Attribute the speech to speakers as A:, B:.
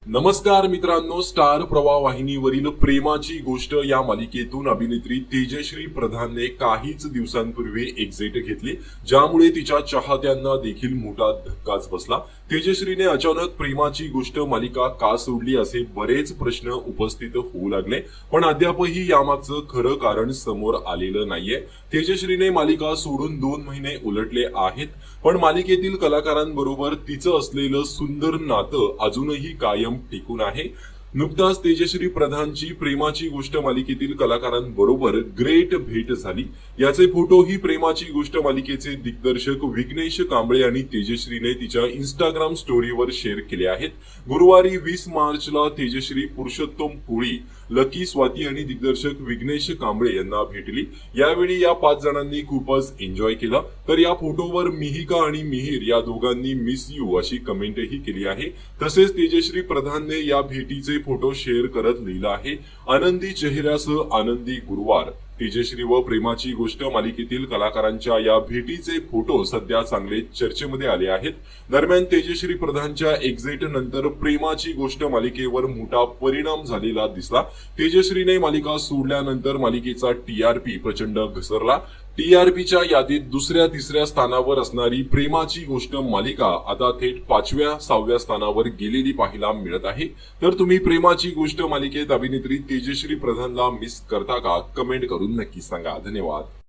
A: नमस्कार मित्रांनो, स्टार प्रवाह वाहिनीवरील प्रेमाची गोष्ट या मालिकेतून अभिनेत्री तेजश्री प्रधानने काहीच दिवसांपूर्वी एक्झिट घेतली, ज्यामुळे तिच्या चाहत्यांना देखील मोठा धक्काच बसला। तेजश्रीने अचानक प्रेमाची गोष्ट मालिका का सोडली असे बरेच प्रश्न उपस्थित होऊ लागले, पण अद्यापही यामागचं खरं कारण समोर आलेलं नाहीये। तेजश्रीने मालिका सोडून 2 महिने उलटले आहेत, पण मालिकेतील कलाकारांबरोबर तिचं असलेलं सुंदर नातं अजूनही कायम टिकून आहे। नुकताच तेजश्री प्रधानची प्रेमाची गोष्ट मालिकेतील कलाकारांबरोबर ग्रेट भेट झाली। याचे फोटो ही प्रेमाची गोष्ट मालिकेचे दिग्दर्शक विघ्नेश कांबळे यांनी तेजश्रीने तिच्या इंस्टाग्राम स्टोरीवर शेअर केले आहेत। गुरुवारी 20 मार्चला तेजश्री पुरुषोत्तम कोळी, लकी स्वाती आणि दिग्दर्शक विघ्नेश कांबळे यांना भेटली। यावेळी या 5 जणांनी खूपच एन्जॉय केला। तर या फोटोवर मिहिका आणि मिहिर या दोघांनी मिस यू अशी कमेंटही केली आहे। तसेच तेजश्री प्रधानने या भेटीचे फोटो शेअर करत लिहिलं आहे, आनंदी चेहऱ्यासह आनंदी गुरुवार। तेजश्री व प्रेमाची गोष्ट मालिकेतील कलाकारांच्या या भेटीचे फोटो सध्या चांगले चर्चेमध्ये आले आहेत। दरम्यान तेजश्री प्रधानच्या एक्झिट नंतर प्रेमाची गोष्ट मालिकेवर मोठा परिणाम झालेला दिसला। तेजश्रीने मालिका सोडल्यानंतर मालिकेचा टीआरपी प्रचंड घसरला। टीआरपीच्या यादीत दुसऱ्या तिसऱ्या स्थानावर असणारी प्रेमाची गोष्ट मालिका आता थेट 5व्या 6व्या स्थानावर गेलेली पाहायला मिळत आहे। तर तुम्ही प्रेमाची गोष्ट मालिकेत अभिनेत्री तेजश्री प्रधानला मिस करता का? कमेंट करून नक्की सांगा। धन्यवाद।